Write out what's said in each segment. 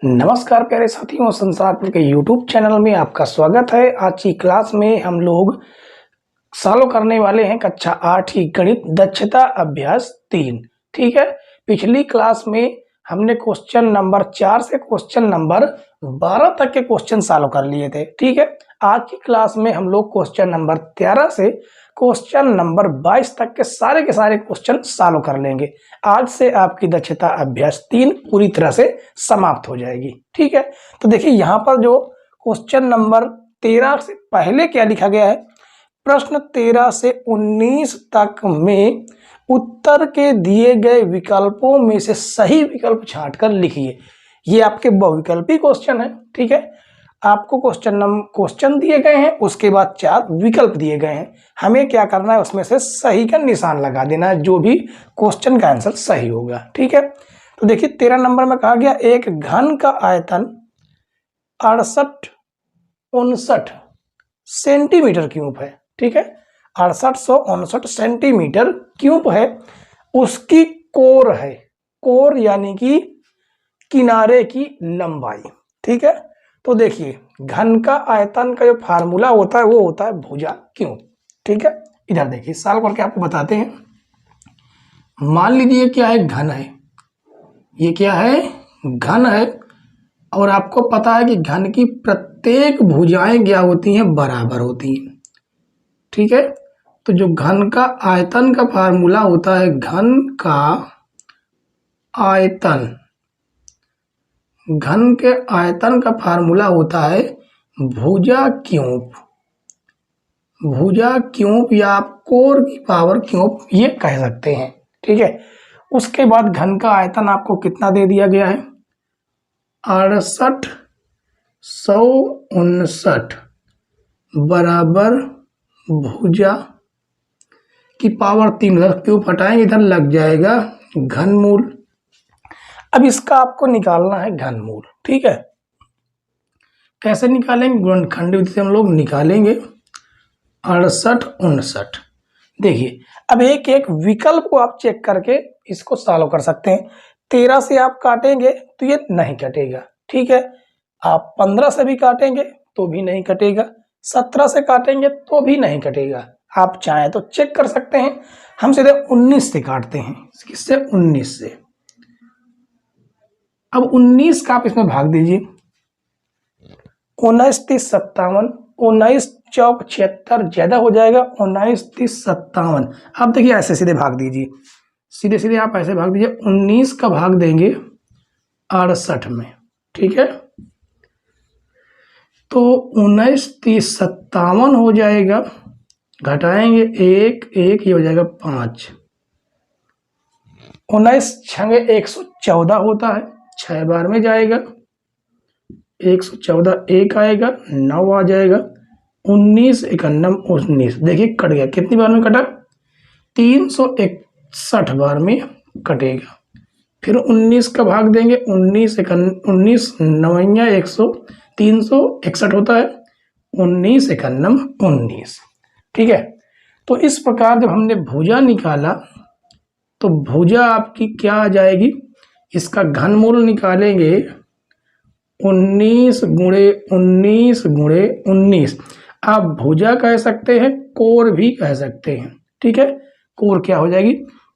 नमस्कार प्यारे साथियों, संसारपुर के YouTube चैनल में आपका स्वागत है। आज की क्लास में हम लोग सॉल्व करने वाले हैं कक्षा 8 की गणित दक्षता अभ्यास 3। ठीक है, पिछली क्लास में हमने क्वेश्चन नंबर 4 से क्वेश्चन नंबर 12 तक के क्वेश्चन सॉल्व कर लिए थे। ठीक है, आज की क्लास में हम लोग क्वेश्चन नंबर 13 से क्वेश्चन नंबर 22 तक के सारे क्वेश्चन सॉल्व कर लेंगे। आज से आपकी दक्षता अभ्यास 3 पूरी तरह से समाप्त हो जाएगी। ठीक है, तो देखिए यहाँ पर जो क्वेश्चन नंबर 13 से पहले क्या लिखा गया है, प्रश्न 13 से 19 तक में उत्तर के दिए गए विकल्पों में से सही विकल्प छांटकर लिखिए। ये आपके बहुविकल्पी क्वेश्चन है। ठीक है, आपको क्वेश्चन दिए गए हैं, उसके बाद 4 विकल्प दिए गए हैं। हमें क्या करना है, उसमें से सही का निशान लगा देना है, जो भी क्वेश्चन का आंसर सही होगा। ठीक है, तो देखिए 13 नंबर में कहा गया एक घन का आयतन 6859 सेंटीमीटर क्यूब है। ठीक है, 6859 सेंटीमीटर क्यूब है। उसकी कोर है, कोर यानी कि किनारे की लंबाई। ठीक है, तो देखिए घन का आयतन का जो फार्मूला होता है वो होता है भुजा क्यूब। ठीक है, इधर देखिए सॉल्व करके आपको बताते हैं। मान लीजिए क्या है, घन है, ये क्या है, घन है, और आपको पता है कि घन की प्रत्येक भुजाएं क्या होती हैं, बराबर होती हैं। ठीक है, तो जो घन का आयतन का फार्मूला होता है, घन का आयतन, घन के आयतन का फार्मूला होता है भुजा क्यूब। भुजा क्यूब या आप कोर की पावर क्यूब ये कह सकते हैं। ठीक है, उसके बाद घन का आयतन आपको कितना दे दिया गया है, 6859 बराबर भुजा की पावर 3। उधर क्यूब हटाएंगे, इधर लग जाएगा घनमूल। अब इसका आपको निकालना है घनमूल। ठीक है, कैसे निकालेंगे, गुणनखंड विधि से हम लोग निकालेंगे। 6859, देखिए अब एक एक विकल्प को आप चेक करके इसको सॉल्व कर सकते हैं। 13 से आप काटेंगे तो ये नहीं कटेगा। ठीक है, आप 15 से भी काटेंगे तो भी नहीं कटेगा, 17 से काटेंगे तो भी नहीं कटेगा। आप चाहें तो चेक कर सकते हैं। हम सीधे 19 से काटते हैं। किससे, 19 से। अब 19 का आप इसमें भाग दीजिए, 19 30 57, 19 चौक 76 ज्यादा हो जाएगा, 19 30 57। अब देखिए ऐसे सीधे भाग दीजिए, सीधे सीधे आप ऐसे भाग दीजिए। 19 का भाग देंगे 68 में। ठीक है, तो 19 30 57 हो जाएगा, घटाएंगे 1 1, ये हो जाएगा 5। 19 छंगे 114 होता है, 6 बार में जाएगा, 114 1 आएगा, 9 आ जाएगा, 19 51 19। देखिए कट गया, कितनी बार में कटा, 361 बार में कटेगा। फिर 19 का भाग देंगे, 19 नवैया 100, 361 होता है, 19 51 19। ठीक है, तो इस प्रकार जब हमने भुजा निकाला तो भुजा आपकी क्या आ जाएगी, इसका घनमूल निकालेंगे 19 गुणे 19 गुणे 19। आप भुजा कह सकते हैं, कोर भी कह सकते हैं। ठीक है, कोर क्या हो जाएगी,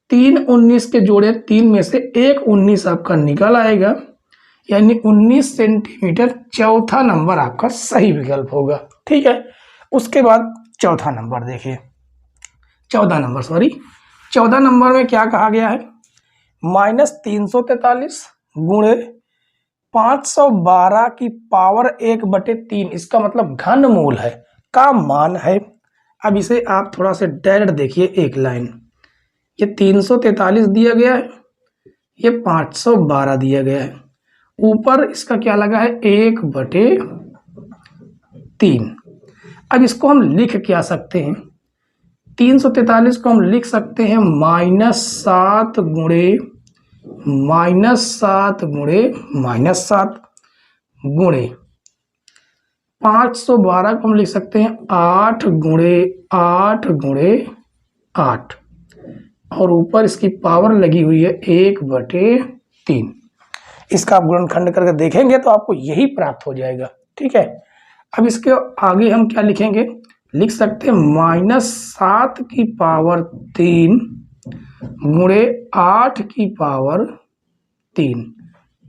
3 19 के जोड़े 3 में से एक 19 आपका निकल आएगा, यानी 19 सेंटीमीटर चौथा नंबर आपका सही विकल्प होगा। ठीक है, उसके बाद चौथा नंबर देखिए, 14 नंबर में क्या कहा गया है, -343 गुणे 512 की पावर 1/3, इसका मतलब घनमूल है का मान है। अब इसे आप थोड़ा से डायरेक्ट देखिए, एक लाइन, ये 343 दिया गया है, ये 512 दिया गया है, ऊपर इसका क्या लगा है, 1/3। अब इसको हम लिख क्या सकते हैं, 343 को हम लिख सकते हैं -7 गुणे -7 गुणे 512 को हम लिख सकते हैं 8 गुणे 8 गुणे 8, और ऊपर इसकी पावर लगी हुई है 1/3। इसका आप गुणनखंड करके देखेंगे तो आपको यही प्राप्त हो जाएगा। ठीक है, अब इसके आगे हम क्या लिखेंगे, लिख सकते हैं -7 की पावर 3 गुणे 8 की पावर 3,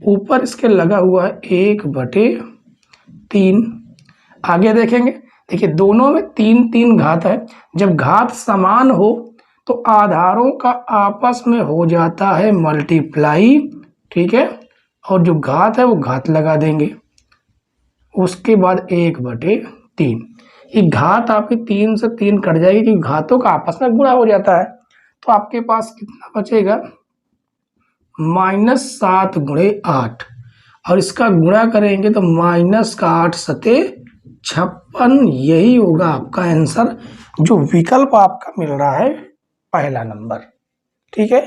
ऊपर इसके लगा हुआ है 1/3। आगे देखेंगे, देखिए दोनों में 3 घात है, जब घात समान हो तो आधारों का आपस में हो जाता है मल्टीप्लाई। ठीक है, और जो घात है वो घात लगा देंगे, उसके बाद 1/3। ये घात आपकी 3 से 3 कट जाएगी क्योंकि घातों का आपस में गुणा हो जाता है। तो आपके पास कितना बचेगा, -7 गुणे 8, और इसका गुणा करेंगे तो -8 सते 56। यही होगा आपका आंसर, जो विकल्प आपका मिल रहा है पहला नंबर। ठीक है,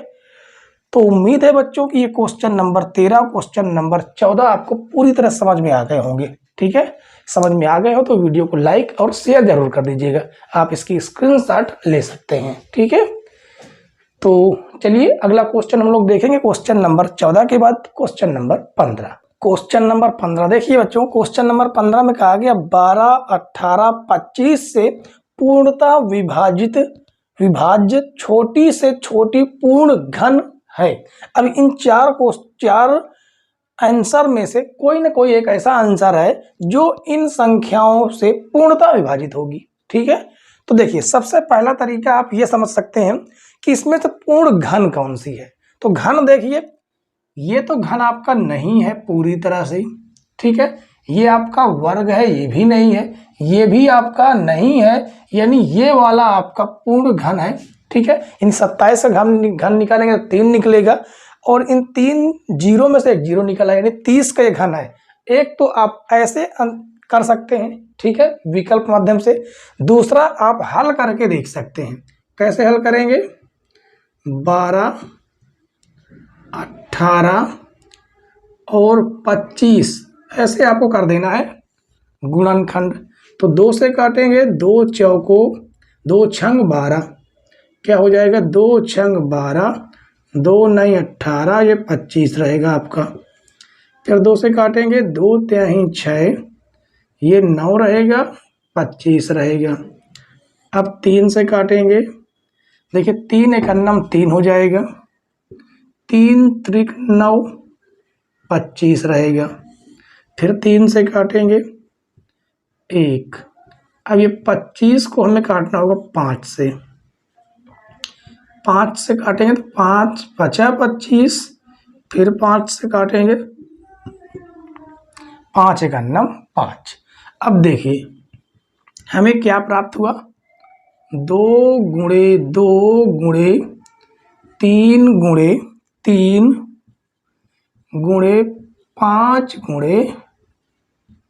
तो उम्मीद है बच्चों कि ये क्वेश्चन नंबर 13, क्वेश्चन नंबर 14 आपको पूरी तरह समझ में आ गए होंगे। ठीक है, समझ में आ गए हो तो वीडियो को लाइक और शेयर जरूर कर दीजिएगा, आप इसकी स्क्रीनशॉट ले सकते हैं। ठीक है, तो चलिए अगला क्वेश्चन हम लोग देखेंगे, क्वेश्चन नंबर 14 के बाद क्वेश्चन नंबर 15। क्वेश्चन नंबर 15 देखिए बच्चों, क्वेश्चन नंबर 15 में कहा गया 12, 18, 25 से पूर्णतः विभाज्य छोटी से छोटी पूर्ण घन है। अब इन चार आंसर में से कोई ना कोई एक ऐसा आंसर है जो इन संख्याओं से पूर्णतः विभाजित होगी। ठीक है, तो देखिए सबसे पहला तरीका आप ये समझ सकते हैं कि इसमें से पूर्ण घन कौन सी है। तो घन देखिए, ये तो घन आपका नहीं है पूरी तरह से। ठीक है, ये आपका वर्ग है, ये भी नहीं है, ये भी आपका नहीं है, यानी ये वाला आपका पूर्ण घन है। ठीक है, इन 27 से घन निकालेंगे तो 3 निकलेगा, और इन 3 जीरो में से एक जीरो निकला, यानी 30 का ये घन है। एक तो आप ऐसे कर सकते हैं, ठीक है, विकल्प माध्यम से। दूसरा आप हल करके देख सकते हैं। कैसे हल करेंगे, 12, 18 और 25 ऐसे आपको कर देना है गुणनखंड। तो 2 से काटेंगे, 2 चौको 2 छंग 12, क्या हो जाएगा, 2 छंग 12, 2 नहीं 18, ये 25 रहेगा आपका। फिर 2 से काटेंगे, 2 तिहाई 6, ये 9 रहेगा, 25 रहेगा। अब 3 से काटेंगे, देखिए 3 एकन्नम 3 हो जाएगा, 3 त्रिक 9, 25 रहेगा। फिर 3 से काटेंगे 1। अब ये 25 को हमें काटना होगा 5 से। 5 से काटेंगे तो 5 बचा 25, फिर 5 से काटेंगे, 5 एकन्नम 5। अब देखिए हमें क्या प्राप्त हुआ, 2 गुणे 2 गुणे 3 गुणे 3 गुणे 5 गुणे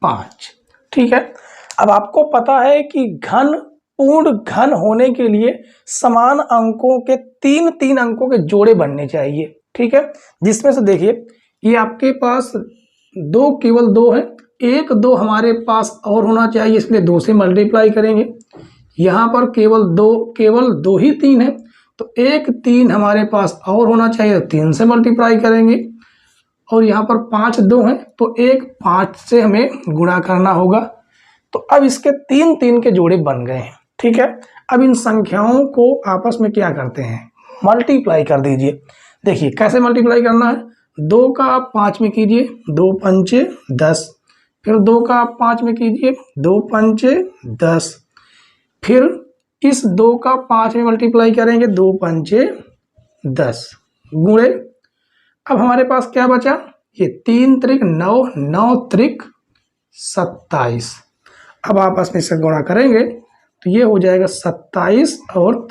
5। ठीक है, अब आपको पता है कि घन पूर्ण घन होने के लिए समान अंकों के 3 अंकों के जोड़े बनने चाहिए। ठीक है, जिसमें से देखिए ये आपके पास 2 केवल 2 है, 1 2 हमारे पास और होना चाहिए, इसलिए 2 से मल्टीप्लाई करेंगे। यहाँ पर केवल दो ही 3 है, तो 1 3 हमारे पास और होना चाहिए, तो 3 से मल्टीप्लाई करेंगे। और यहाँ पर 5 2 हैं, तो 1 5 से हमें गुणा करना होगा। तो अब इसके 3 के जोड़े बन गए हैं। ठीक है, अब इन संख्याओं को आपस में क्या करते हैं, मल्टीप्लाई कर दीजिए। देखिए कैसे मल्टीप्लाई करना है, 2 का आप 5 में कीजिए, 2 पंचे 10, फिर 2 का आप 5 में कीजिए, 2 पंचे 10, फिर इस 2 का 5 में मल्टीप्लाई करेंगे, 2 पंचे 10 गुणे, अब हमारे पास क्या बचा, ये 3 त्रिक 9, 9 त्रिक 27। अब आपस में इसका गुणा करेंगे तो ये हो जाएगा 27 और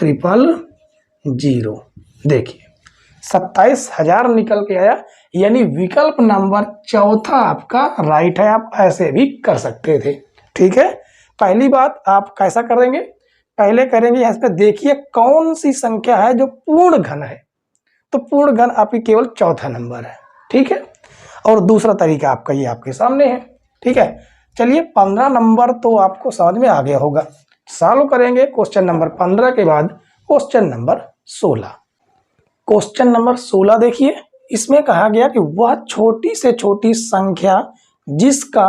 000। देखिए 27,000 निकल के आया, यानी विकल्प नंबर 4 आपका राइट है। आप ऐसे भी कर सकते थे। ठीक है, पहली बात आप कैसा करेंगे, पहले करेंगे यहाँ पे देखिए कौन सी संख्या है जो पूर्ण घन है, तो पूर्ण घन आपकी केवल 4था नंबर है। ठीक है, और दूसरा तरीका आपका ये आपके सामने है। ठीक है, चलिए 15 नंबर तो आपको समझ में आ गया होगा। सॉल्व करेंगे क्वेश्चन नंबर 15 के बाद क्वेश्चन नंबर 16। क्वेश्चन नंबर 16 देखिए, इसमें कहा गया कि वह छोटी से छोटी संख्या जिसका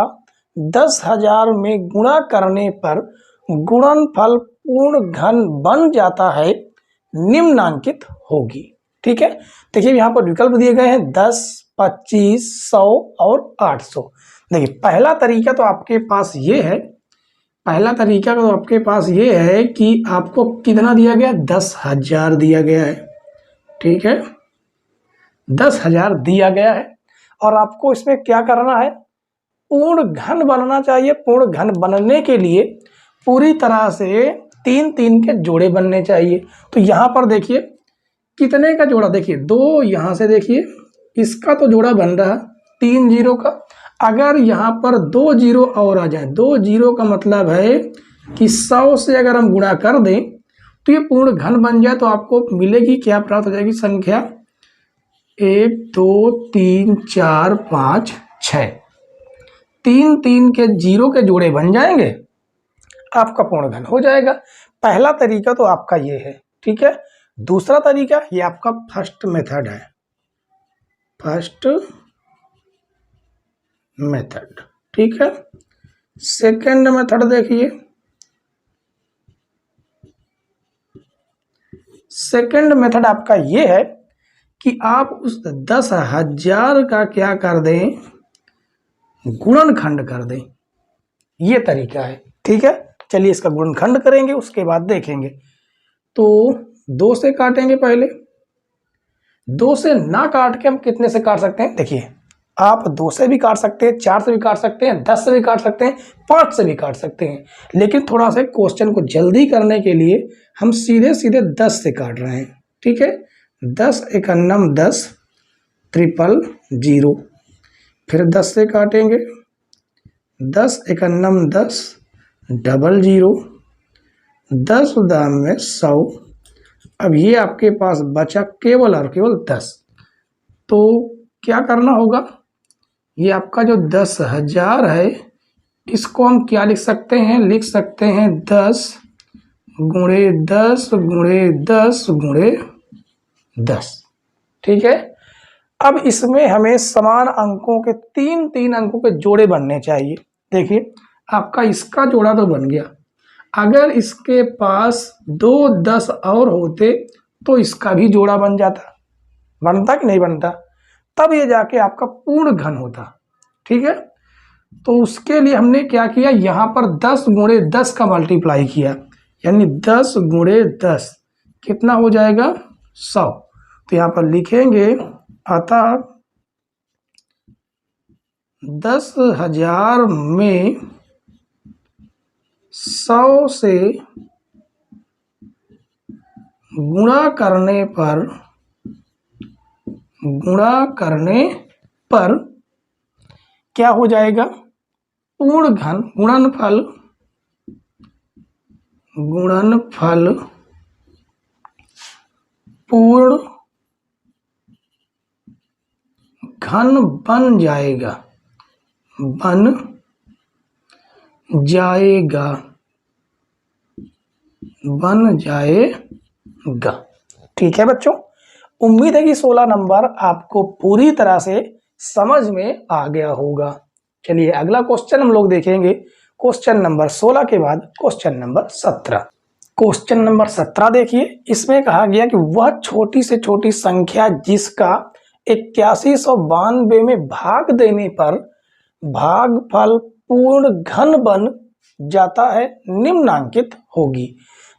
10,000 में गुणा करने पर गुणनफल पूर्ण घन बन जाता है निम्नांकित होगी। ठीक है, देखिए यहाँ पर विकल्प दिए गए हैं 10, 25, 100 और 800। देखिए पहला तरीका तो आपके पास ये है, पहला तरीका तो आपके पास ये है कि आपको कितना दिया गया, 10,000 दिया गया है। ठीक है, 10,000 दिया गया है और आपको इसमें क्या करना है, पूर्ण घन बनना चाहिए। पूर्ण घन बनने के लिए पूरी तरह से 3-3 के जोड़े बनने चाहिए। तो यहाँ पर देखिए कितने का जोड़ा, देखिए 2 यहाँ से, देखिए इसका तो जोड़ा बन रहा 3 जीरो का। अगर यहाँ पर 2 जीरो और आ जाए, 2 जीरो का मतलब है कि 100 से अगर हम गुणा कर दें तो ये पूर्ण घन बन जाए। तो आपको मिलेगी क्या, प्राप्त हो जाएगी संख्या 1 2 3 4 5 6। 3-3 के जीरो के जोड़े बन जाएंगे, आपका पूर्ण घन हो जाएगा। पहला तरीका तो आपका ये है। ठीक है, दूसरा तरीका ये आपका फर्स्ट मेथड है, फर्स्ट मेथड। ठीक है, सेकंड मेथड देखिए, सेकंड मेथड आपका ये है कि आप उस 10,000 का क्या कर दें, गुणनखंड कर दें। ये तरीका है। ठीक है, चलिए इसका गुणनखंड करेंगे, उसके बाद देखेंगे। तो 2 से काटेंगे पहले, 2 से ना काट के हम कितने से काट सकते हैं, देखिए आप 2 से भी काट सकते हैं, 4 से भी काट सकते हैं, 10 से भी काट सकते हैं, 5 से भी काट सकते हैं। लेकिन थोड़ा सा क्वेश्चन को जल्दी करने के लिए हम सीधे सीधे 10 से काट रहे हैं। ठीक है, 10 एकन्नम 10, 000, फिर 10 से काटेंगे, 10 एकन्नम 10, 00, 10 दाम में 100। अब ये आपके पास बचा केवल और केवल 10। तो क्या करना होगा, ये आपका जो 10,000 है इसको हम क्या लिख सकते हैं, लिख सकते हैं 10 गुणे 10 गुणे 10 गुणे 10। ठीक है, अब इसमें हमें समान अंकों के 3-3 अंकों के जोड़े बनने चाहिए। देखिए आपका इसका जोड़ा तो बन गया, अगर इसके पास 2 10 और होते तो इसका भी जोड़ा बन जाता, बनता कि नहीं बनता, तब ये जाके आपका पूर्ण घन होता। ठीक है, तो उसके लिए हमने क्या किया, यहाँ पर 10 गुणे 10 का मल्टीप्लाई किया, यानी 10 गुणे 10 कितना हो जाएगा, 100। तो यहाँ पर लिखेंगे अतः 10,000 में 100 से गुणा करने पर क्या हो जाएगा, पूर्ण घन, गुणनफल पूर्ण घन बन जाएगा, ठीक है बच्चों, उम्मीद है कि 16 नंबर आपको पूरी तरह से समझ में आ गया होगा। चलिए अगला क्वेश्चन हम लोग देखेंगे, क्वेश्चन नंबर 16 के बाद क्वेश्चन नंबर 17। क्वेश्चन नंबर 17 देखिए, इसमें कहा गया कि वह छोटी से छोटी संख्या जिसका 8192 में भाग देने पर भागफल पूर्ण घन बन जाता है निम्नांकित होगी।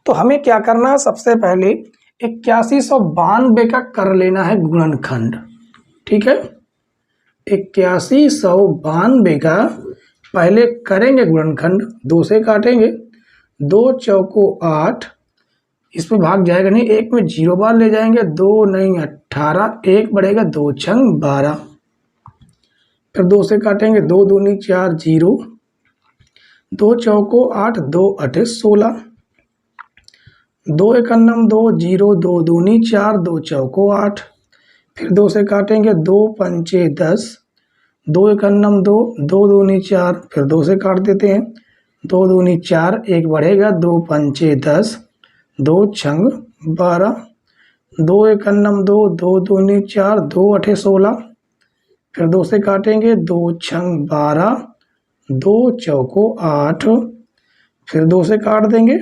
तो हमें क्या करना है, सबसे पहले 8192 का कर लेना है गुणनखंड। ठीक है, 8192 का पहले करेंगे गुणनखंड, 2 से काटेंगे, 2 चौको 8, इसमें भाग जाएगा नहीं, 1 में 0 बार ले जाएंगे, 2 नहीं 18, 1 बढ़ेगा, 2 छंग 12, फिर 2 से काटेंगे, 2 दूनी 4, 0, 2 चौको 8, 2 अठे 16, 2 एकन्नम 2, 0, 2 दूनी 4, 2 चौको 8, फिर 2 से काटेंगे, 2 पंचे 10, 2 एकन्नम 2, 2 दूनी 4, फिर 2 से काट देते हैं, 2 दूनी 4, 1 बढ़ेगा, 2 पंचे 10, 2 छंग 12, दो एक अन्नम दो, दो दूनी चार, दो अठे 16, फिर दो से काटेंगे, दो छंग 12, दो चौको 8, फिर दो से काट देंगे,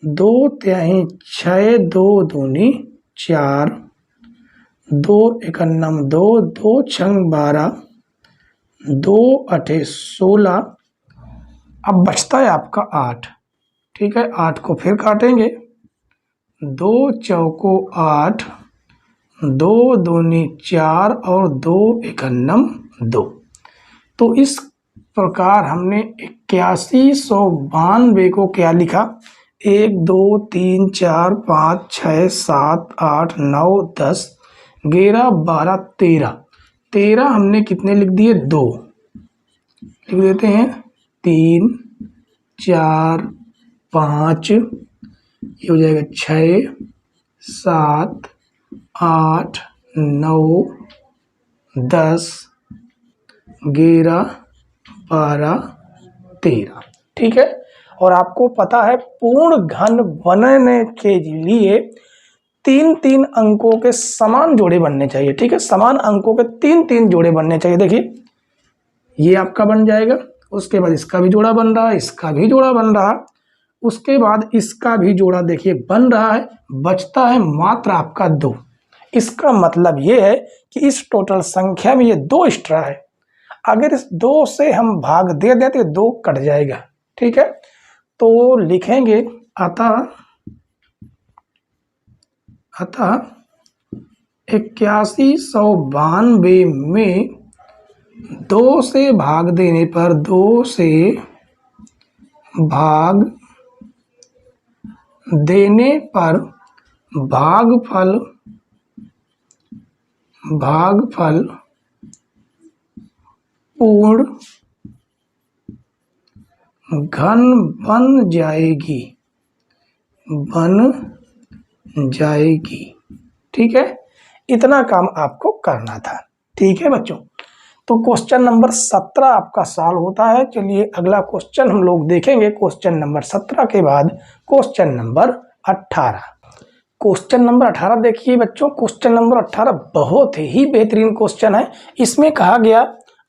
दो त्याही 6, दो दूनी 4, दो एक अन्नम दो, दो छंग 12, दो अठे 16, अब बचता है आपका 8। ठीक है, 8 को फिर काटेंगे, दो चौको 8, दो दूनी 4 और दो एकन्नम 2। तो इस प्रकार हमने 8192 को क्या लिखा, 1 2 3 4 5 6 7 8 9 10 11 12 13, 13 हमने कितने लिख दिए, 2 लिख देते हैं, 3 4 5, ये हो जाएगा 6 7 8 9 10 11 12 13। ठीक है, और आपको पता है पूर्ण घन बनने के लिए 3-3 अंकों के समान जोड़े बनने चाहिए। ठीक है, समान अंकों के 3-3 जोड़े बनने चाहिए। देखिए ये आपका बन जाएगा, उसके बाद इसका भी जोड़ा बन रहा है, इसका भी जोड़ा बन रहा है, उसके बाद इसका भी जोड़ा देखिए बन रहा है, बचता है मात्र आपका 2। इसका मतलब ये है कि इस टोटल संख्या में ये 2 एक्स्ट्रा है। अगर इस 2 से हम भाग दे दें तो 2 कट जाएगा। ठीक है, तो लिखेंगे अतः 8192 में 2 से भाग देने पर, 2 से भाग देने पर भागफल पूर्ण घन बन जाएगी। ठीक है, इतना काम आपको करना था। ठीक है बच्चों, तो क्वेश्चन नंबर 17 आपका सॉल्व होता है। चलिए अगला क्वेश्चन हम लोग देखेंगे। क्वेश्चन नंबर 17 के बाद क्वेश्चन नंबर 18। क्वेश्चन नंबर 18 देखिए बच्चों, क्वेश्चन नंबर 18 बहुत ही बेहतरीन क्वेश्चन है। इसमें कहा गया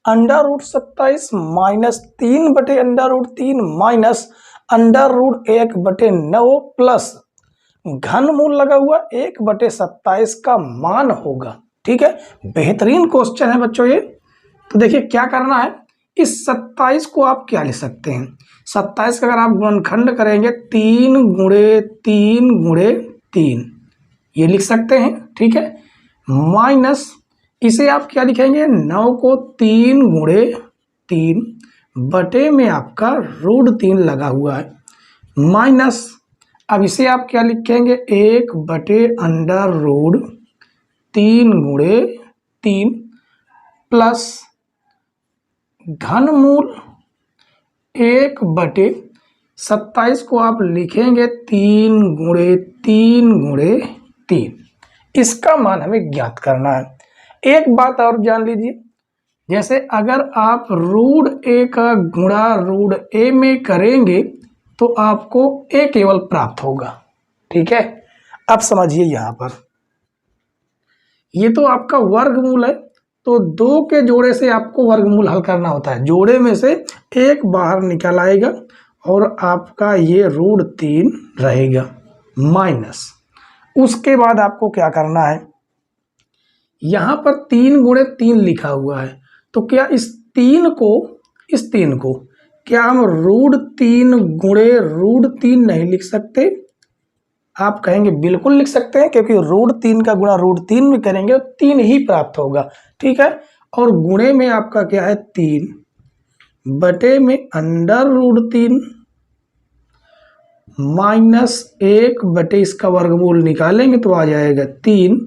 √27 माइनस 3/√3 माइनस √1/9 प्लस घनमूल लगा हुआ 1/27 का मान होगा। ठीक है, बेहतरीन क्वेश्चन है बच्चों ये। तो देखिए क्या करना है, इस 27 को आप क्या लिख सकते हैं, 27 का अगर आप गुणनखंड करेंगे 3 गुणे 3 गुणे 3 ये लिख सकते हैं। ठीक है, माइनस इसे आप क्या लिखेंगे, 9 को 3 गुणे 3 बटे में आपका √3 लगा हुआ है, माइनस अब इसे आप क्या लिखेंगे, 1/√3 गुणे 3 प्लस घनमूल 1/27 को आप लिखेंगे 3 गुणे 3 गुणे 3। इसका मान हमें ज्ञात करना है। एक बात और जान लीजिए, जैसे अगर आप √a का गुणा √a में करेंगे तो आपको a केवल प्राप्त होगा। ठीक है, अब समझिए यहां पर ये तो आपका वर्गमूल है, तो 2 के जोड़े से आपको वर्गमूल हल करना होता है। जोड़े में से एक बाहर निकल आएगा और आपका ये √3 रहेगा, माइनस उसके बाद आपको क्या करना है, यहां पर 3 गुणे 3 लिखा हुआ है, तो क्या इस 3 को क्या हम √3 गुणे √3 नहीं लिख सकते? आप कहेंगे बिल्कुल लिख सकते हैं, क्योंकि √3 का गुणा √3 में करेंगे तो 3 ही प्राप्त होगा। ठीक है, और गुणे में आपका क्या है 3 बटे में √3 माइनस 1 बटे इसका वर्गमूल निकालेंगे तो आ जाएगा 3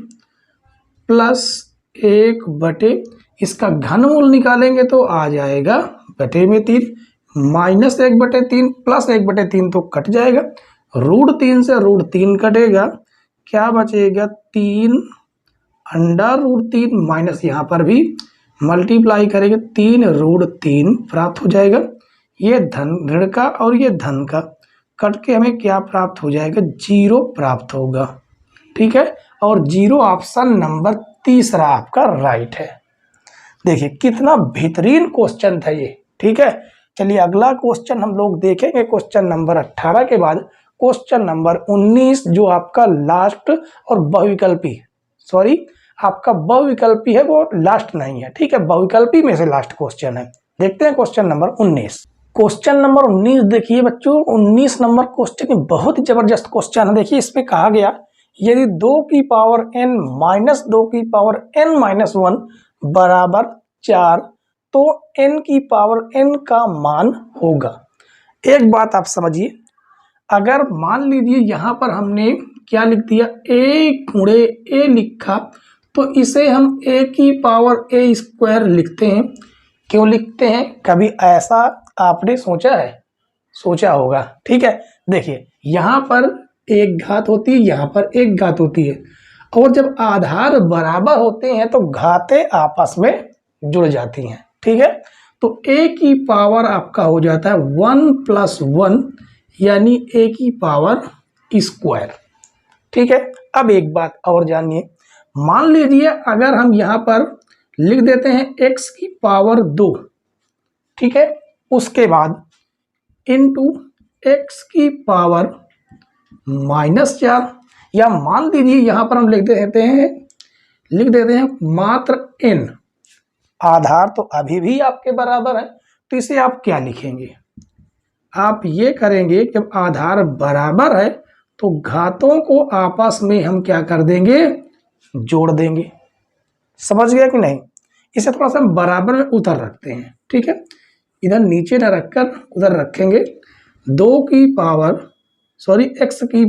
प्लस 1 बटे इसका घनमूल निकालेंगे तो आ जाएगा बटे में 3 माइनस 1/3 प्लस 1/3 तो कट जाएगा, √3 से √3 कटेगा, क्या बचेगा 3 √3 माइनस यहाँ पर भी मल्टीप्लाई करेंगे 3 √3 प्राप्त हो जाएगा। ये धन ऋण का और ये धन का कट के हमें क्या प्राप्त हो जाएगा, 0 प्राप्त होगा। ठीक है, और 0 ऑप्शन नंबर तीसरा आपका राइट है। देखिए कितना बेहतरीन क्वेश्चन था ये। ठीक है, चलिए अगला क्वेश्चन हम लोग देखेंगे क्वेश्चन नंबर 18 के बाद क्वेश्चन नंबर 19 जो आपका लास्ट और बहुविकल्पी, सॉरी आपका बहुविकल्पी है, वो लास्ट नहीं है। ठीक है, बहुविकल्पी में से लास्ट क्वेश्चन है। देखते हैं क्वेश्चन नंबर 19। क्वेश्चन नंबर 19 देखिए बच्चों, 19 नंबर क्वेश्चन बहुत ही जबरदस्त क्वेश्चन है। देखिए इसमें कहा गया यदि 2 की पावर n माइनस 2 की पावर n माइनस 1 बराबर 4 तो n की पावर n का मान होगा। एक बात आप समझिए, अगर मान लीजिए यहां पर हमने क्या लिख दिया, a गुणे a लिखा, तो इसे हम a की पावर a स्क्वायर लिखते हैं। क्यों लिखते हैं, कभी ऐसा आपने सोचा है? सोचा होगा। ठीक है, देखिए यहां पर एक घात होती है, यहां पर एक घात होती है, और जब आधार बराबर होते हैं तो घातें आपस में जुड़ जाती हैं। ठीक है, तो a की पावर आपका हो जाता है 1 + 1 यानी a की पावर स्क्वायर। ठीक है, अब एक बात और जानिए, मान लीजिए अगर हम यहां पर लिख देते हैं x की पावर 2, ठीक है, उसके बाद इंटू x की पावर -4, या मान लीजिए यहां पर हम लिख देते हैं मात्र n। आधार तो अभी भी आपके बराबर है, तो इसे आप क्या लिखेंगे, आप ये करेंगे कि आधार बराबर है तो घातों को आपस में हम क्या कर देंगे, जोड़ देंगे। समझ गया कि नहीं? इसे थोड़ा सा बराबर में उधर रखते हैं। ठीक है, इधर नीचे न रखकर उधर रखेंगे। 2 की पावर x की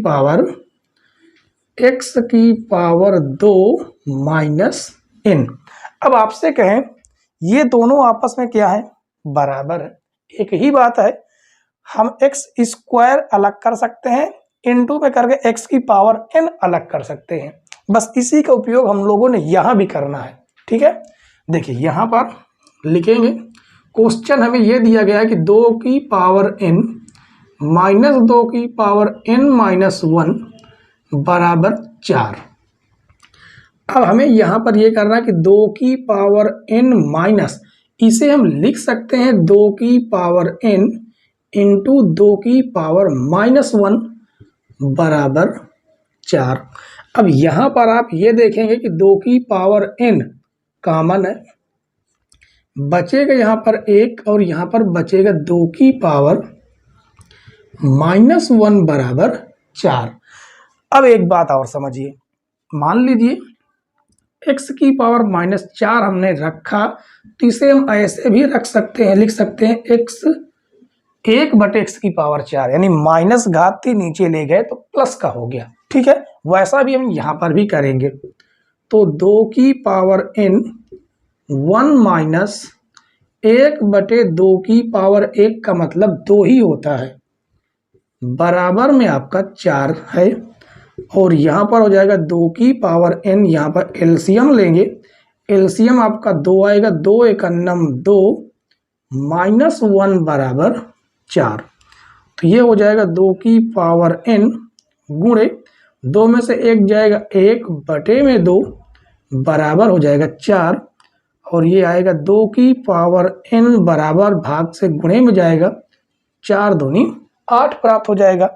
पावर 2 माइनस n। अब आपसे कहें ये दोनों आपस में क्या है, बराबर है। एक ही बात है, हम x स्क्वायर अलग कर सकते हैं, इनटू में करके x की पावर n अलग कर सकते हैं। बस इसी का उपयोग हम लोगों ने यहां भी करना है। ठीक है, देखिए यहां पर लिखेंगे, क्वेश्चन हमें यह दिया गया है कि 2 की पावर n माइनस 2 की पावर n माइनस 1 बराबर 4। अब हमें यहां पर यह करना है कि 2 की पावर n माइनस, इसे हम लिख सकते हैं 2 की पावर n इंटू 2 की पावर -1 बराबर 4। अब यहां पर आप ये देखेंगे कि 2 की पावर n कॉमन है, बचेगा यहां पर 1 और यहां पर बचेगा 2 की पावर -1 बराबर 4। अब एक बात और समझिए, मान लीजिए x की पावर -4 हमने रखा, तो इसे हम ऐसे भी रख सकते हैं, लिख सकते हैं x 1/x की पावर 4, यानी माइनस घात थी नीचे ले गए तो प्लस का हो गया। ठीक है, वैसा भी हम यहां पर भी करेंगे। तो 2 की पावर n 1 माइनस 1/2 की पावर 1 का मतलब 2 ही होता है, बराबर में आपका 4 है। और यहां पर हो जाएगा 2 की पावर n, यहां पर एलसीएम लेंगे, एलसीएम आपका 2 आएगा, 2 × 2 -1 बराबर 4। तो ये हो जाएगा 2 की पावर n गुणे 2 में से 1 जाएगा, 1/2 बराबर हो जाएगा 4, और ये आएगा 2 की पावर n बराबर भाग से गुणे में जाएगा, 4 दूनी 8 प्राप्त हो जाएगा।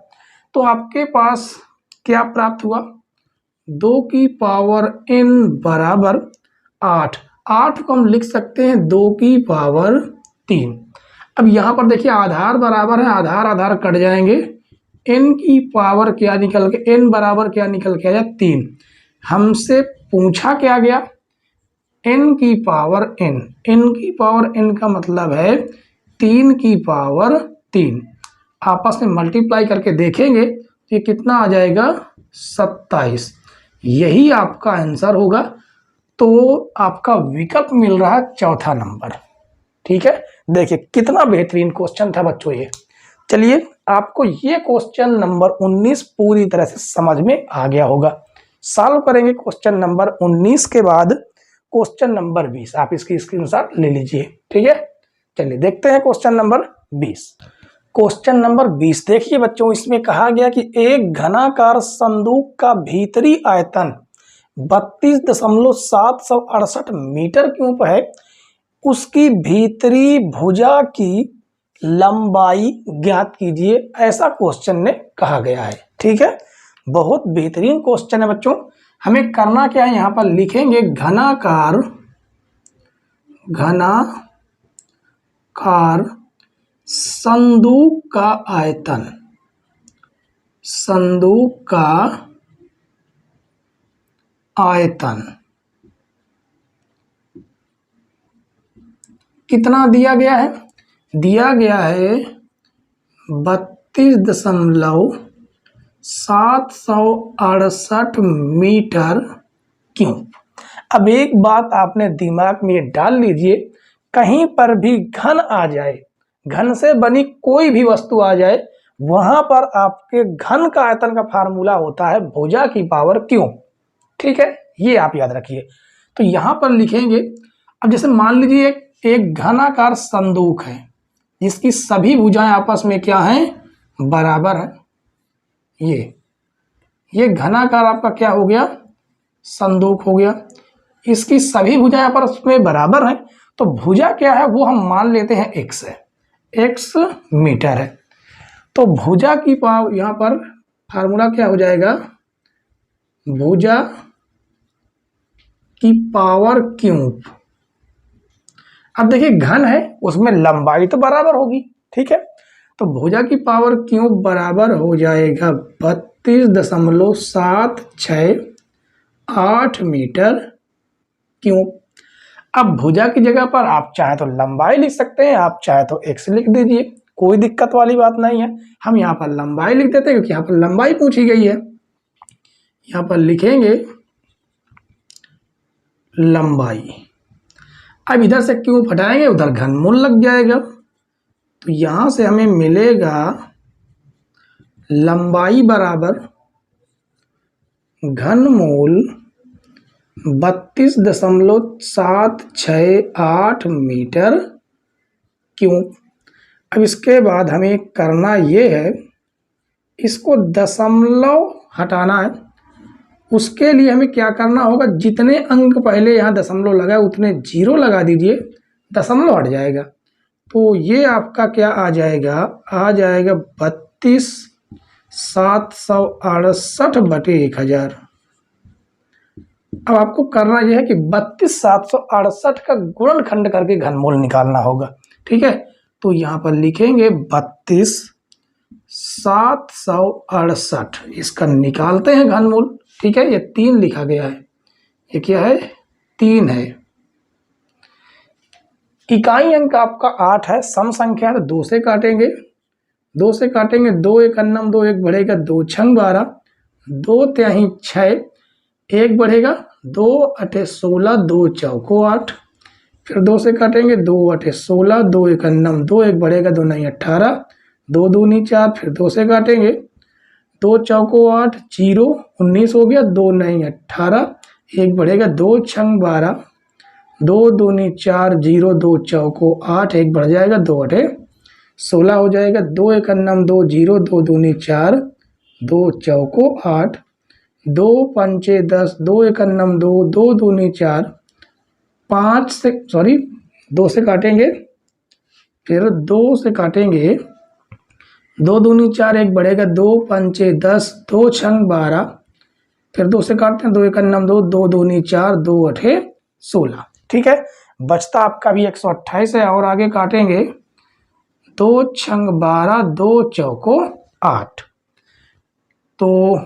तो आपके पास क्या प्राप्त हुआ, 2 की पावर n बराबर 8। 8 को हम लिख सकते हैं 2 की पावर 3। अब यहां पर देखिए आधार बराबर है, आधार आधार कट जाएंगे, n की पावर क्या निकल के, n बराबर क्या निकल के आया, 3। हमसे पूछा क्या गया, n की पावर n, n की पावर n का मतलब है 3 की पावर 3। आपस में मल्टीप्लाई करके देखेंगे ये कितना आ जाएगा, 27। यही आपका आंसर होगा। तो आपका विकल्प मिल रहा है चौथा नंबर। ठीक है, देखिए कितना बेहतरीन क्वेश्चन था बच्चों ये। चलिए आपको ये क्वेश्चन नंबर 19 पूरी तरह से समझ में आ गया होगा। सॉल्व करेंगे क्वेश्चन नंबर 19 के बाद क्वेश्चन नंबर 20। आप इसकी स्क्रीनशॉट ले लीजिए। ठीक है, चलिए देखते हैं क्वेश्चन नंबर 20। क्वेश्चन नंबर 20 देखिए बच्चों, इसमें कहा गया कि एक घनाकार संदूक का भीतरी आयतन 32.768 मीटर क्यूब है। उसकी भीतरी भुजा की लंबाई ज्ञात कीजिए, ऐसा क्वेश्चन ने कहा गया है। ठीक है, बहुत बेहतरीन क्वेश्चन है बच्चों। हमें करना क्या है, यहां पर लिखेंगे घनाकार संदूक का आयतन, संदूक का आयतन कितना दिया गया है? दिया गया है 32.768 मीटर क्यूब। अब एक बात आपने दिमाग में ये डाल लीजिए, कहीं पर भी घन आ जाए, घन से बनी कोई भी वस्तु आ जाए, वहां पर आपके घन का आयतन का फार्मूला होता है भुजा की पावर क्यूब। ठीक है, ये आप याद रखिए। तो यहां पर लिखेंगे, अब जैसे मान लीजिए एक घनाकार संदूक है जिसकी सभी भुजाएं आपस में क्या हैं? बराबर है। ये घनाकार आपका क्या हो गया? संदूक हो गया। इसकी सभी भुजाएं आपस में बराबर हैं, तो भुजा क्या है वो हम मान लेते हैं x है, x मीटर है। तो भुजा की पावर यहां पर फार्मूला क्या हो जाएगा? भुजा की पावर क्यूब। अब देखिए घन है, उसमें लंबाई तो बराबर होगी। ठीक है, तो भुजा की पावर क्यूब बराबर हो जाएगा 32.768 मीटर क्यूब। अब भुजा की जगह पर आप चाहे तो लंबाई लिख सकते हैं, आप चाहे तो x लिख दीजिए, कोई दिक्कत वाली बात नहीं है। हम यहाँ पर लंबाई लिख देते हैं क्योंकि यहाँ पर लंबाई पूछी गई है। यहाँ पर लिखेंगे लंबाई। अब इधर से क्यूब हटाएंगे, उधर घनमूल लग जाएगा, तो यहां से हमें मिलेगा लंबाई बराबर घनमूल 32.768 मीटर क्यूब। अब इसके बाद हमें करना ये है, इसको दशमलव हटाना है। उसके लिए हमें क्या करना होगा, जितने अंक पहले यहाँ दशमलव लगा उतने जीरो लगा दीजिए, दशमलव हट जाएगा। तो ये आपका क्या आ जाएगा? आ जाएगा 32,768 बटे 1000। अब आपको करना यह है कि 32,768 का गुणनखंड करके घनमूल निकालना होगा। ठीक है, तो यहाँ पर लिखेंगे 32,768, इसका निकालते हैं घनमूल। ठीक है, ये 3 लिखा गया है, ये क्या है? 3 है। इकाई अंक आपका 8 है, सम संख्या है तो 2 से काटेंगे, 2 से काटेंगे, 2 एक अन्नम 2, 1 बढ़ेगा 2 छंग 12, 2 त्याही 6, 1 बढ़ेगा 2 अठे 16, 2 चौको 8, फिर 2 से काटेंगे, 2 अठे 16, 2 एक अन्नम 2, 1 बढ़ेगा 2 नहीं 18, 2 दूनी 4, फिर 2 से काटेंगे, 2 चौको 8, 0 19 हो गया, 2 नहीं 18, 1 बढ़ेगा 2 छंग 12, 2 दूनी 4, 0 2 चौको 8, 1 बढ़ जाएगा 2 अठे 16 हो जाएगा, 2 एक अन्नम 2, 0 2 दूनी 4, 2 चौको 8, 2 पंचे 10, 2 एक अन्नम 2, 2 दूनी 4, 5 से 2 से काटेंगे, फिर 2 से काटेंगे, 2 दूनी 4, 1 बढ़ेगा 2 पंचे 10, 2 छंग 12, फिर 2 से काटते हैं, 2 एक अन्नम 2, 2 दूनी 4, 2 अठे 16। ठीक है, बचता आपका भी 128 है, और आगे काटेंगे, 2 छंग 12, 2 चौको 8, तो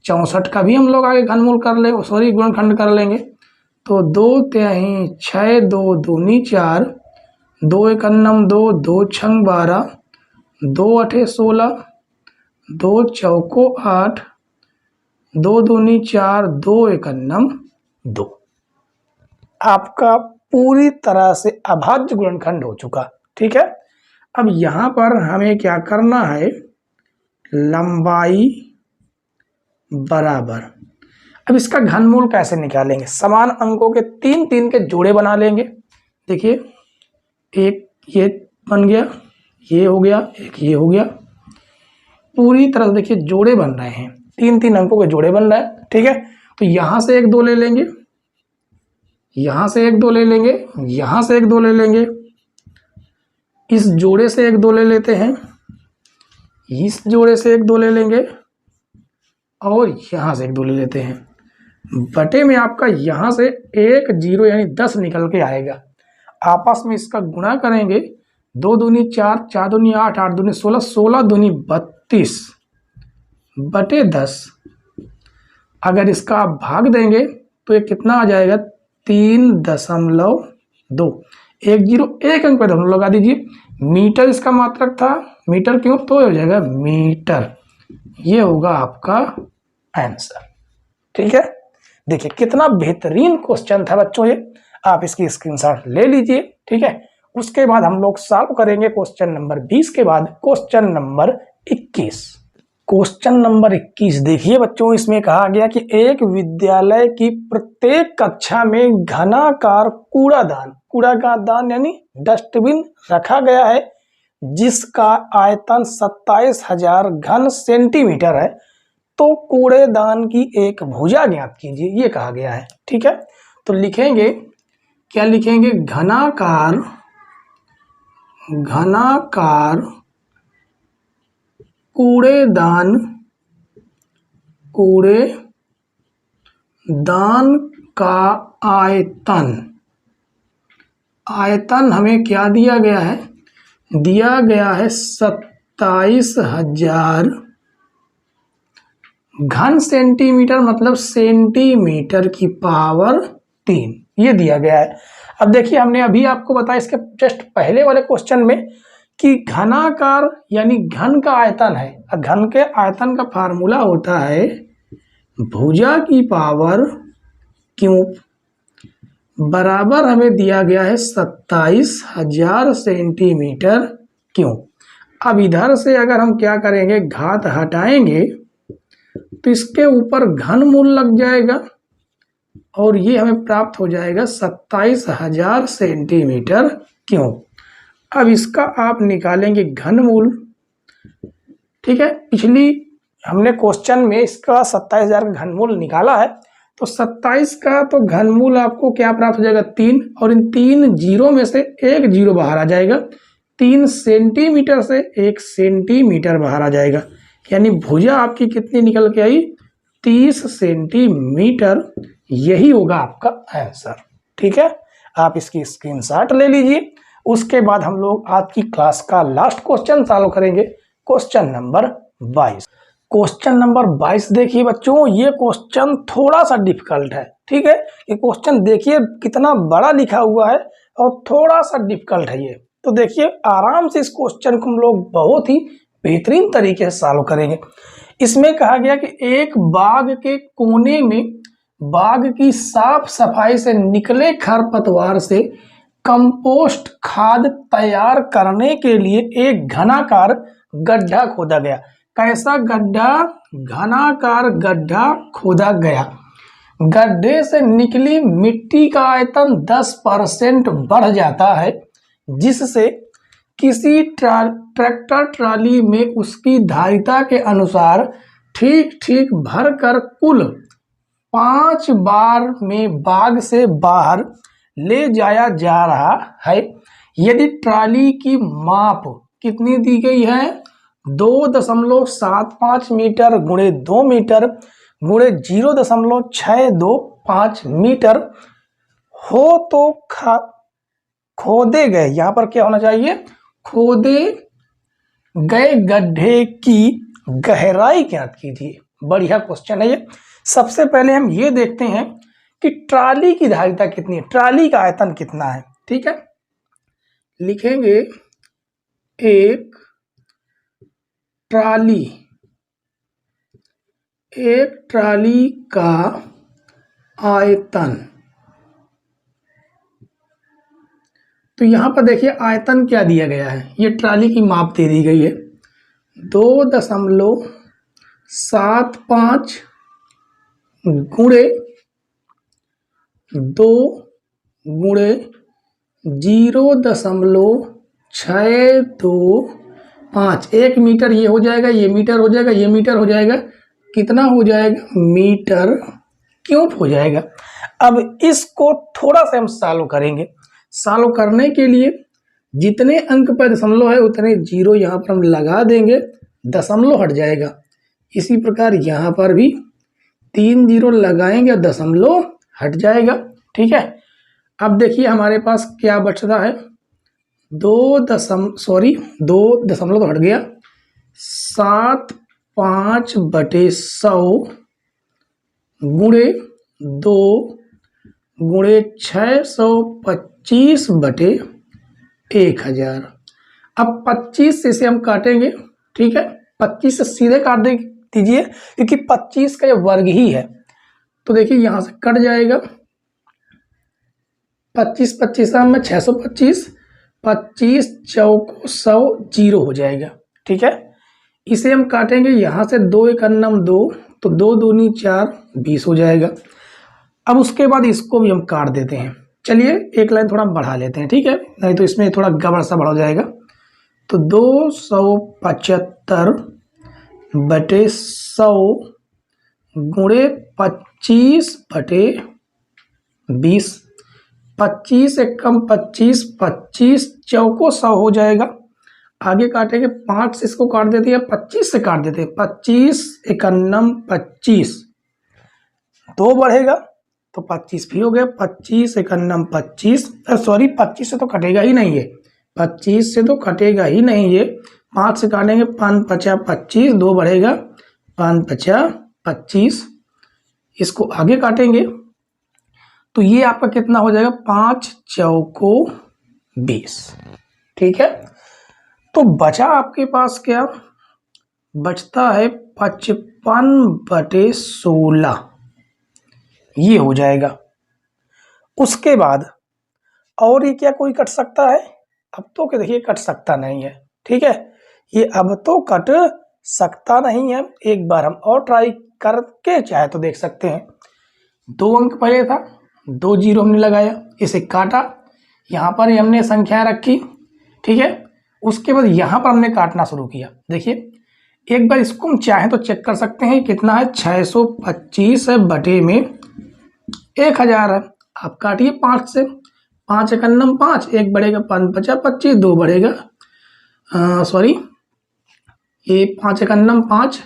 64 का भी हम लोग आगे घनमूल कर ले, गुणनखंड कर लेंगे। तो 2 त्याही 6, 2 दूनी 4, 2 एक अन्नम 2, 2 छंग 12, 2 अठे 16, 2 चौको 8, 2 दूनी 4, 2 एक अन्नम 2। आपका पूरी तरह से अभाज्य गुणनखंड हो चुका। ठीक है, अब यहां पर हमें क्या करना है, लंबाई बराबर, अब इसका घनमूल कैसे निकालेंगे? समान अंकों के 3 के जोड़े बना लेंगे। देखिए, एक ये बन गया, ये हो गया, एक ये हो गया। पूरी तरह से देखिए जोड़े बन रहे हैं, 3-3 अंकों के जोड़े बन रहे हैं, ठीक है। तो यहां से 1 2 ले लेंगे, यहां से 1 2 ले लेंगे, यहां से 1 2 ले लेंगे, इस जोड़े से 1 2 ले लेते हैं, इस जोड़े से 1 2 ले लेंगे और यहां से 1 2 ले लेते हैं। बटे में आपका यहां से 1 0 यानी 10 निकल के आएगा। आपस में इसका गुणा करेंगे, 2 दूनी 4, 4 दूनी 8, 8 दूनी 16, 16 दूनी 32 बटे 10। अगर इसका आप भाग देंगे तो ये कितना आ जाएगा, 3.2। 1 0 1 अंक पे दोनों लगा दीजिए। मीटर इसका मात्रक था, मीटर क्यों, तो हो जाएगा मीटर। ये होगा आपका आंसर, ठीक है। देखिए कितना बेहतरीन क्वेश्चन था बच्चों ये, आप इसकी स्क्रीनशॉट ले लीजिए, ठीक है। उसके बाद हम लोग सॉल्व करेंगे क्वेश्चन नंबर 20 के बाद क्वेश्चन नंबर 21। क्वेश्चन नंबर 21 देखिए बच्चों, इसमें कहा गया कि एक विद्यालय की प्रत्येक कक्षा में घनाकार कूड़ादान, कूड़ा का दान यानी डस्टबिन रखा गया है, जिसका आयतन 27,000 घन सेंटीमीटर है। तो कूड़ेदान की एक भुजा ज्ञात कीजिए, ये कहा गया है, ठीक है। तो लिखेंगे, क्या लिखेंगे, घनाकार, घनाकार कूड़ेदान, कूड़ेदान का आयतन, आयतन हमें क्या दिया गया है, दिया गया है 27,000 घन सेंटीमीटर, मतलब सेंटीमीटर की पावर 3, ये दिया गया है। अब देखिए हमने अभी आपको बताया इसके जस्ट पहले वाले क्वेश्चन में कि घनाकार यानी घन का आयतन है, और घन के आयतन का फार्मूला होता है भुजा की पावर क्यूब, बराबर हमें दिया गया है 27,000 सेंटीमीटर क्यूब। अब इधर से अगर हम क्या करेंगे, घात हटाएंगे तो इसके ऊपर घनमूल लग जाएगा और ये हमें प्राप्त हो जाएगा 27,000 सेंटीमीटर क्यूब। अब इसका आप निकालेंगे घनमूल, ठीक है। पिछली हमने क्वेश्चन में इसका 27,000 का घनमूल निकाला है, तो 27 का तो घनमूल आपको क्या प्राप्त हो जाएगा, 3, और इन 3 जीरो में से 1 जीरो बाहर आ जाएगा, 3 सेंटीमीटर से 1 सेंटीमीटर बाहर आ जाएगा, यानी भुजा आपकी कितनी निकल के आई, 30 सेंटीमीटर। यही होगा आपका आंसर, ठीक है। आप इसकी स्क्रीनशॉट ले लीजिए। उसके बाद हम लोग आज की क्लास का लास्ट क्वेश्चन सॉल्व करेंगे, क्वेश्चन नंबर 22। क्वेश्चन नंबर 22 देखिए बच्चों, ये क्वेश्चन थोड़ा सा डिफिकल्ट है, ठीक है। ये क्वेश्चन देखिए कितना बड़ा लिखा हुआ है और थोड़ा सा डिफिकल्ट है ये। तो देखिए आराम से इस क्वेश्चन को हम लोग बहुत ही बेहतरीन तरीके से सॉल्व करेंगे। इसमें कहा गया कि एक बाग के कोने में बाग की साफ सफाई से निकले खरपतवार से कंपोस्ट खाद तैयार करने के लिए एक घनाकार गड्ढा खोदा गया। कैसा गड्ढा, घनाकार गड्ढा खोदा गया। गड्ढे से निकली मिट्टी का आयतन 10% बढ़ जाता है, जिससे किसी ट्रैक्टर ट्राली में उसकी धारिता के अनुसार ठीक ठीक भरकर कुल 5 बार में बाग से बाहर ले जाया जा रहा है। यदि ट्राली की माप कितनी दी गई है, 2.75 मीटर गुणे 2 मीटर गुणे 0.625 मीटर हो, तो खोदे गए, यहां पर क्या होना चाहिए, खोदे गए गड्ढे की गहराई ज्ञात कीजिए। बढ़िया क्वेश्चन है ये। सबसे पहले हम ये देखते हैं कि ट्राली की धारिता कितनी है, ट्राली का आयतन कितना है, ठीक है। लिखेंगे एक ट्राली का आयतन। तो यहां पर देखिए आयतन क्या दिया गया है, ये ट्राली की माप दे दी गई है 2.75 गुणे 2 गुणे 0.625 6 2 5, 1 मीटर ये हो जाएगा, ये मीटर हो जाएगा, ये मीटर हो जाएगा, कितना हो जाएगा, मीटर क्यूब हो जाएगा। अब इसको थोड़ा सा हम सॉल्व करेंगे। सॉल्व करने के लिए जितने अंक पर दशमलव है उतने जीरो यहाँ पर हम लगा देंगे, दशमलव हट जाएगा। इसी प्रकार यहाँ पर भी 3 जीरो लगाएंगे, दशमलव हट जाएगा। ठीक है, अब देखिए हमारे पास क्या बचता है, 2 दशमलव हट गया, 7 5 बटे 100 गुणे 2 गुणे 625 बटे 1000। अब 25 से इसे हम काटेंगे। ठीक है, 25 से सीधे काट दीजिए क्योंकि 25 का ये वर्ग ही है। तो देखिए यहां से कट जाएगा, 25 25 में 625, 25 चौको 100 जीरो हो जाएगा। ठीक है, इसे हम काटेंगे, यहाँ से 2 1 2, तो 2 दूनी 4 20 हो जाएगा। अब उसके बाद इसको भी हम काट देते हैं। चलिए एक लाइन थोड़ा बढ़ा लेते हैं, ठीक है, नहीं तो इसमें थोड़ा गड़बड़ सा बढ़ हो जाएगा। तो 275 बटे 100 गुणे 25 बटे 20, 25 एकम 25, 25 चौको 100 हो जाएगा। आगे काटेंगे, 5 से इसको काट देते हैं, 25 से काट देते हैं, 25 एकन्नम 25, 2 बढ़ेगा तो 25 भी हो गया, 25 एकन्नम 25, सॉरी 25 से तो कटेगा ही नहीं है, 25 से तो कटेगा ही नहीं है, 5 से काटेंगे, 5 5 25, 2 बढ़ेगा, 5 5 25, इसको आगे काटेंगे तो ये आपका कितना हो जाएगा, 5 चौको 20। ठीक है, तो बचा आपके पास क्या बचता है, 55 बटे 16, ये हो जाएगा। उसके बाद और ये क्या कोई कट सकता है, अब तो क्या देखिए कट सकता नहीं है। ठीक है, ये अब तो कट सकता नहीं है। एक बार हम और ट्राई करके चाहे तो देख सकते हैं। 2 अंक पहले था, 2 जीरो हमने लगाया, इसे काटा, यहाँ पर हमने संख्या रखी। ठीक है, उसके बाद यहाँ पर हमने काटना शुरू किया। देखिए एक बार इसको हम चाहें तो चेक कर सकते हैं, कितना है, 625 बटे में 1000 है। आप काटिए 5 से, 5 एकन्नम 5, 1 बढ़ेगा, 5 5 25, 2 बढ़ेगा, सॉरी ये 5 एकन्नम 5,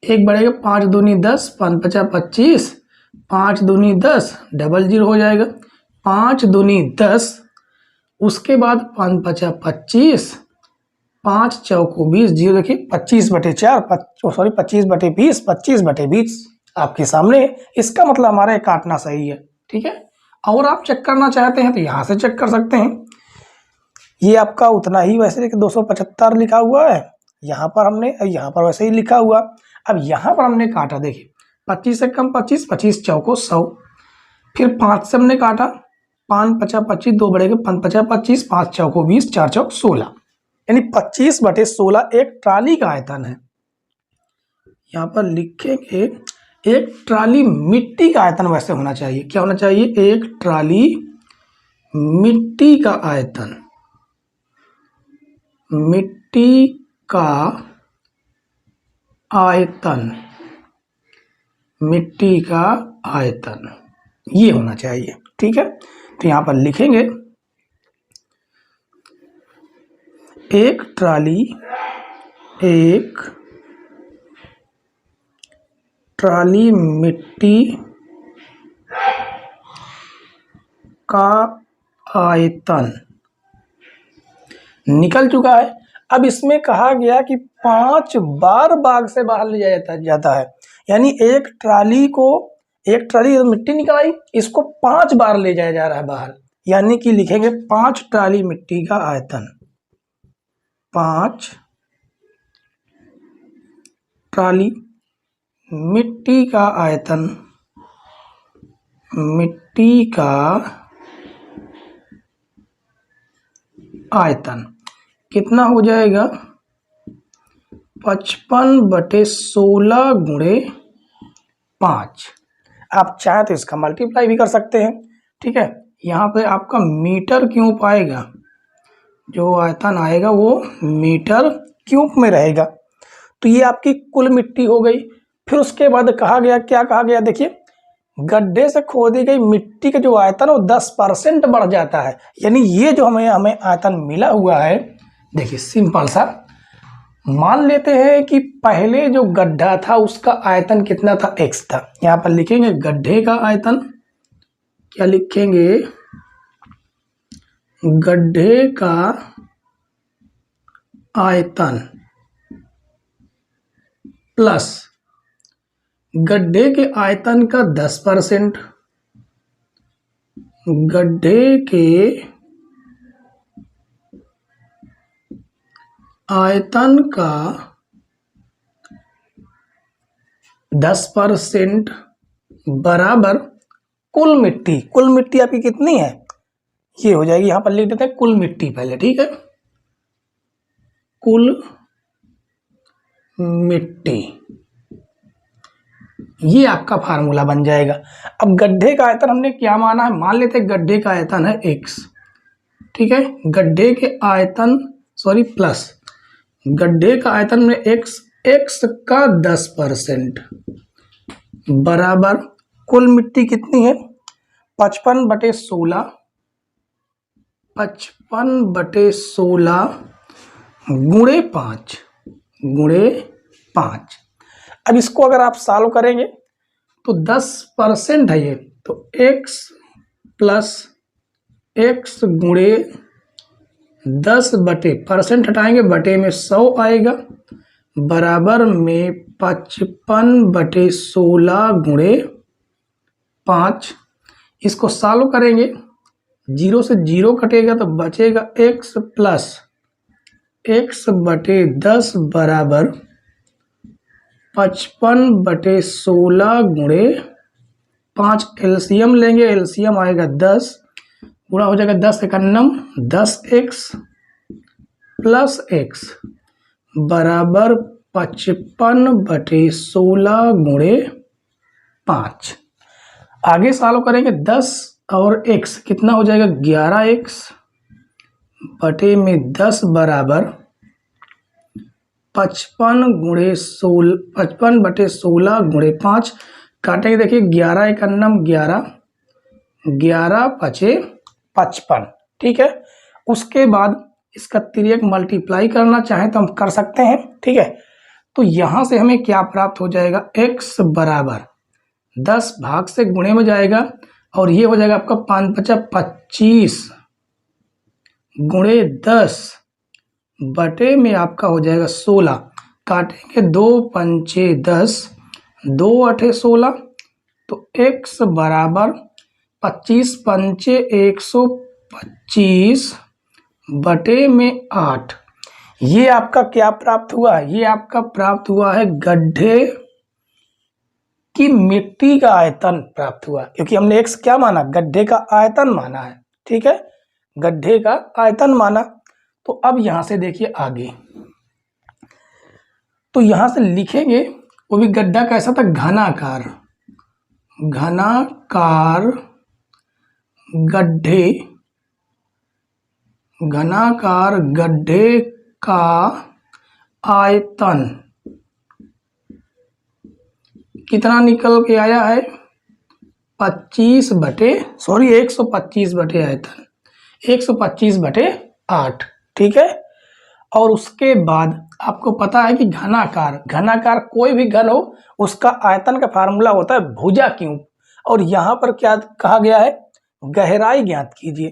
1 बढ़ेगा, 5 दूनी 10, 5 5 25, 5 दूनी 10, डबल जीरो हो जाएगा, 5 दूनी 10, उसके बाद 5 5 25, 5 चौको 20, जीरो देखिए 25 बटे 4, सॉरी 25 बटे 20, 25 बटे 20 आपके सामने। इसका मतलब हमारा काटना सही है। ठीक है, और आप चेक करना चाहते हैं तो यहाँ से चेक कर सकते हैं। ये आपका उतना ही वैसे देखिए 275 लिखा हुआ है, यहाँ पर हमने, यहाँ पर वैसे ही लिखा हुआ। अब यहाँ पर हमने काटा, देखिए 25 से कम 25, 25 चौको 100, फिर 5 से हमने काटा, 5 5 25, 2 बढ़ेगा, 5 5 25, 5 चौको 20, 4 चौक 16, यानी 25 बटे 16 एक ट्राली का आयतन है। यहाँ पर लिखेंगे एक ट्राली मिट्टी का आयतन वैसे होना चाहिए, क्या होना चाहिए, एक ट्राली मिट्टी का आयतन, मिट्टी का आयतन, मिट्टी का आयतन ये होना चाहिए। ठीक है, तो यहाँ पर लिखेंगे एक ट्राली मिट्टी का आयतन निकल चुका है। अब इसमें कहा गया कि 5 बार बाग से बाहर ले जाया जाता है, यानी एक ट्राली मिट्टी निकल आई, इसको 5 बार ले जाया जा रहा है बाहर, यानी कि लिखेंगे 5 ट्राली मिट्टी का आयतन, 5 ट्राली मिट्टी का आयतन, मिट्टी का आयतन कितना हो जाएगा, 55 बटे 16 गुणे 5। आप चाहे तो इसका मल्टीप्लाई भी कर सकते हैं। ठीक है, यहाँ पे आपका मीटर क्यूब आएगा, जो आयतन आएगा वो मीटर क्यूब में रहेगा। तो ये आपकी कुल मिट्टी हो गई। फिर उसके बाद कहा गया, क्या कहा गया, देखिए गड्ढे से खोदी गई मिट्टी का जो आयतन वो 10% बढ़ जाता है। यानी ये जो हमें आयतन मिला हुआ है, देखिए सिंपल सा मान लेते हैं कि पहले जो गड्ढा था उसका आयतन कितना था, x था। यहाँ पर लिखेंगे गड्ढे का आयतन, क्या लिखेंगे, गड्ढे का आयतन प्लस गड्ढे के आयतन का 10%, गड्ढे के आयतन का 10% बराबर कुल मिट्टी। कुल मिट्टी आपकी कितनी है, ये हो जाएगी, यहां पर लिख देते हैं कुल मिट्टी पहले, ठीक है, कुल मिट्टी, ये आपका फार्मूला बन जाएगा। अब गड्ढे का आयतन हमने क्या माना है, मान लेते हैं गड्ढे का आयतन है x, ठीक है, गड्ढे के आयतन प्लस गड्ढे का आयतन में x का 10% बराबर कुल मिट्टी कितनी है 55/16, 55/16 गुणे 5। अब इसको अगर आप सॉल्व करेंगे तो 10% है ये, तो x प्लस x गुणे 10% हटाएंगे, बटे में 100 आएगा, बराबर में 55/16 गुणे 5। इसको सॉल्व करेंगे, 0 से 0 कटेगा तो बचेगा x प्लस x बटे 10 बराबर 55/16 गुणे 5। एलसीएम लेंगे, एलसीएम आएगा 10, गुणा हो जाएगा 10 51, 10x प्लस x बराबर 55/16 गुणे 5। आगे सॉल्व करेंगे, 10 और x कितना हो जाएगा 11x बटे में 10 बराबर 55/16 गुणे 5। काटेंगे, देखिए 11 51 11, 11 5 55, ठीक है। उसके बाद इसका तिर्यक मल्टीप्लाई करना चाहें तो हम कर सकते हैं, ठीक है। तो यहां से हमें क्या प्राप्त हो जाएगा, x बराबर 10 भाग से गुणे में जाएगा और ये हो जाएगा आपका 5 × 25 गुणे 10 बटे में आपका हो जाएगा 16। काटेंगे, 2 5 10, 2 8 16, तो x बराबर 25 5 125 बटे में 8। ये आपका क्या प्राप्त हुआ, ये आपका प्राप्त हुआ है गड्ढे की मिट्टी का आयतन प्राप्त हुआ, क्योंकि हमने x क्या माना, गड्ढे का आयतन माना है, ठीक है, गड्ढे का आयतन माना। तो अब यहां से देखिए आगे, तो यहां से लिखेंगे, वो भी गड्ढा कैसा था, घनाकार, घनाकार गड्ढे, घनाकार गड्ढे का आयतन कितना निकल के आया है, 125 बटे आयतन 125 बटे 8, ठीक है। और उसके बाद आपको पता है कि घनाकार कोई भी घन हो उसका आयतन का फार्मूला होता है भुजा क्यूब, और यहाँ पर क्या कहा गया है, गहराई ज्ञात कीजिए।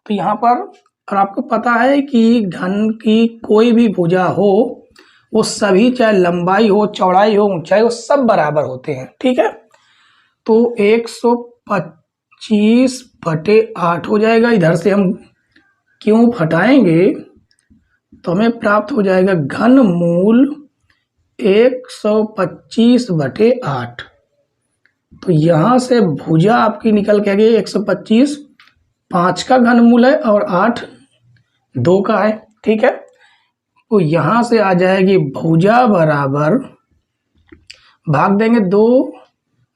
तो यहाँ पर, और आपको पता है कि घन की कोई भी भुजा हो वो सभी, चाहे लंबाई हो चौड़ाई हो ऊंचाई हो, सब बराबर होते हैं, ठीक है। तो 125 बटे 8 हो जाएगा, इधर से हम क्यूब हटाएंगे तो हमें प्राप्त हो जाएगा घन मूल 125 बटे 8। तो यहां से भुजा आपकी निकल के आ गई 125, 5 का घन मूल है और 8 2 का है, ठीक है। तो यहां से आ जाएगी भुजा बराबर, भाग देंगे 2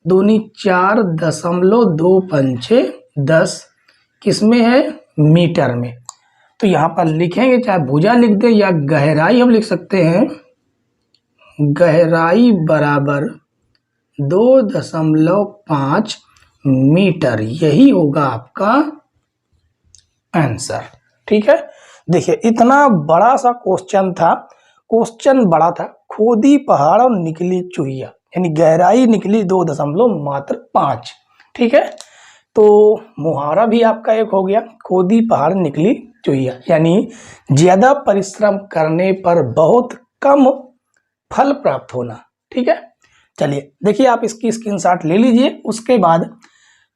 दूनी 4 दशमलव 2 पंचे 10, किसमें है, मीटर में। तो यहाँ पर लिखेंगे, चाहे भुजा लिख दें या गहराई हम लिख सकते हैं, गहराई बराबर 2.5 मीटर, यही होगा आपका आंसर। ठीक है, देखिए इतना बड़ा सा क्वेश्चन था, क्वेश्चन बड़ा था, खोदी पहाड़ और निकली चुहिया, यानी गहराई निकली 2.5। ठीक है, तो मुहावरा भी आपका एक हो गया, खोदी पहाड़ निकली चुहिया, यानी ज्यादा परिश्रम करने पर बहुत कम फल प्राप्त होना। ठीक है, चलिए देखिए आप इसकी स्क्रीनशॉट ले लीजिए, उसके बाद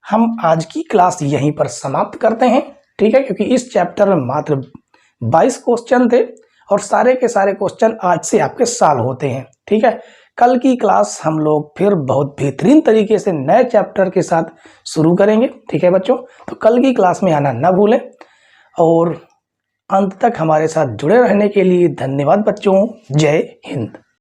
हम आज की क्लास यहीं पर समाप्त करते हैं। ठीक है, क्योंकि इस चैप्टर में मात्र 22 क्वेश्चन थे और सारे के सारे क्वेश्चन आज से आपके साल होते हैं। ठीक है, कल की क्लास हम लोग फिर बहुत बेहतरीन तरीके से नए चैप्टर के साथ शुरू करेंगे। ठीक है बच्चों, तो कल की क्लास में आना ना भूलें और अंत तक हमारे साथ जुड़े रहने के लिए धन्यवाद बच्चों। जय हिंद।